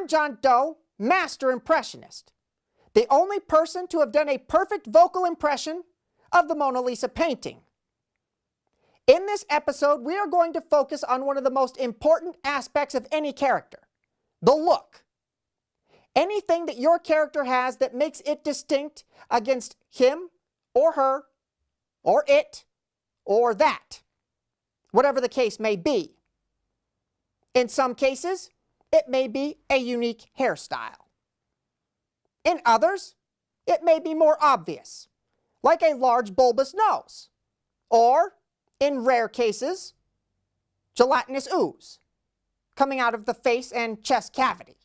I'm John Doe, Master Impressionist, the only person to have done a perfect vocal impression of the Mona Lisa painting. In this episode, we are going to focus on one of the most important aspects of any character, the look. Anything that your character has that makes it distinct against him or her or it or that, whatever the case may be. In some cases, it may be a unique hairstyle. In others, it may be more obvious, like a large bulbous nose, or, in rare cases, gelatinous ooze coming out of the face and chest cavity.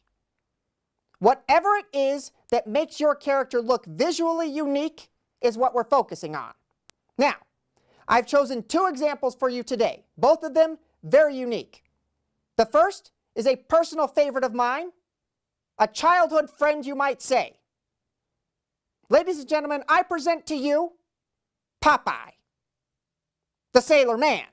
Whatever it is that makes your character look visually unique is what we're focusing on. Now, I've chosen two examples for you today, both of them very unique. The first is a personal favorite of mine, a childhood friend you might say. Ladies and gentlemen, I present to you Popeye, the Sailor Man.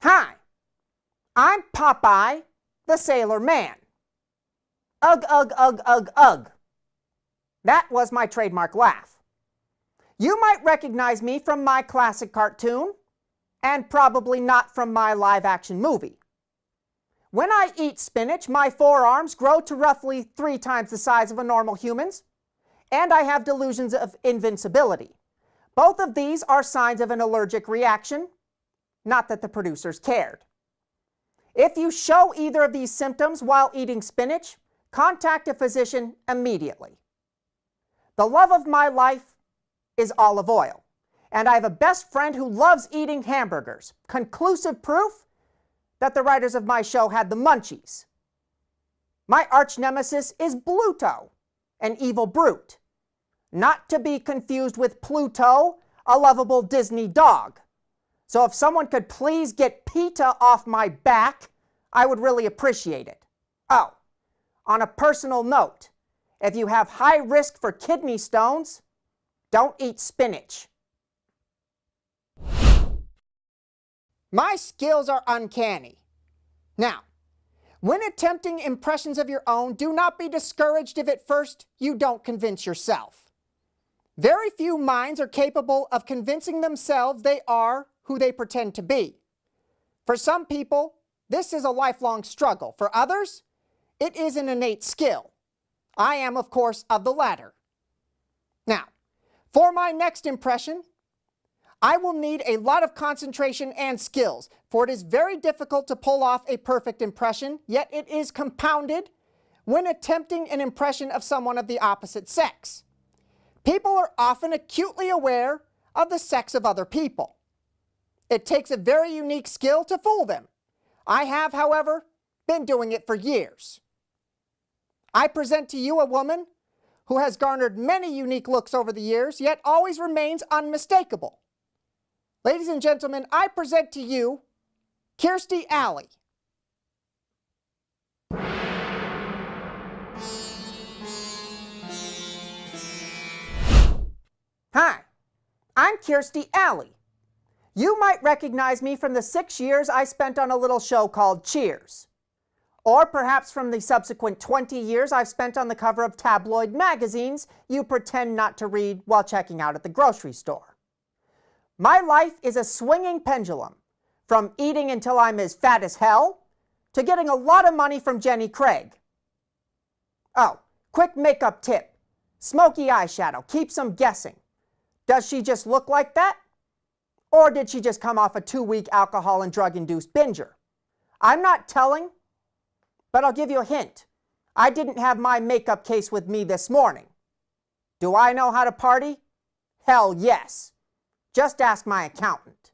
Hi, I'm Popeye, the Sailor Man. Ugh, ugh, ugh, ugh, ugh. That was my trademark laugh. You might recognize me from my classic cartoon, and probably not from my live-action movie. When I eat spinach, my forearms grow to roughly 3 times the size of a normal human's, and I have delusions of invincibility. Both of these are signs of an allergic reaction, not that the producers cared. If you show either of these symptoms while eating spinach, contact a physician immediately. The love of my life is olive oil, and I have a best friend who loves eating hamburgers. Conclusive proof that the writers of my show had the munchies. My arch nemesis is Bluto, an evil brute, not to be confused with Pluto, a lovable Disney dog. So if someone could please get PETA off my back, I would really appreciate it. Oh, on a personal note, if you have high risk for kidney stones, don't eat spinach. My skills are uncanny. Now, when attempting impressions of your own, do not be discouraged if at first you don't convince yourself. Very few minds are capable of convincing themselves they are who they pretend to be. For some people, this is a lifelong struggle. For others, it is an innate skill. I am, of course, of the latter. Now, for my next impression, I will need a lot of concentration and skills, for it is very difficult to pull off a perfect impression, yet it is compounded when attempting an impression of someone of the opposite sex. People are often acutely aware of the sex of other people. It takes a very unique skill to fool them. I have, however, been doing it for years. I present to you a woman who has garnered many unique looks over the years, yet always remains unmistakable. Ladies and gentlemen, I present to you Kirstie Alley. Hi, I'm Kirstie Alley. You might recognize me from the 6 years I spent on a little show called Cheers. Or perhaps from the subsequent 20 years I've spent on the cover of tabloid magazines you pretend not to read while checking out at the grocery store. My life is a swinging pendulum, from eating until I'm as fat as hell, to getting a lot of money from Jenny Craig. Oh, quick makeup tip. Smoky eyeshadow keeps them guessing. Does she just look like that? Or did she just come off a 2-week alcohol and drug-induced binger? I'm not telling, but I'll give you a hint. I didn't have my makeup case with me this morning. Do I know how to party? Hell yes. Just ask my accountant.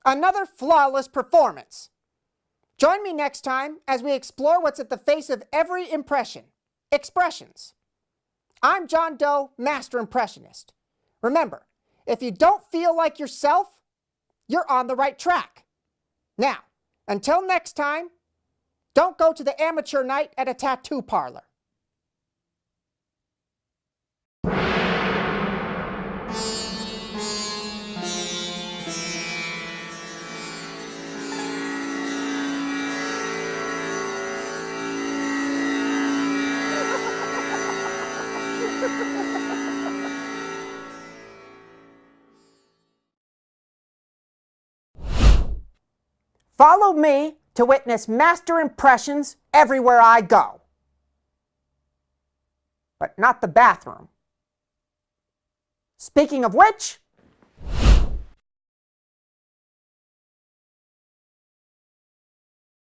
Another flawless performance. Join me next time as we explore what's at the face of every impression, expressions. I'm John Doe, Master Impressionist. Remember, if you don't feel like yourself, you're on the right track. Now, until next time, don't go to the amateur night at a tattoo parlor. Follow me to witness master impressions everywhere I go. But not the bathroom. Speaking of which,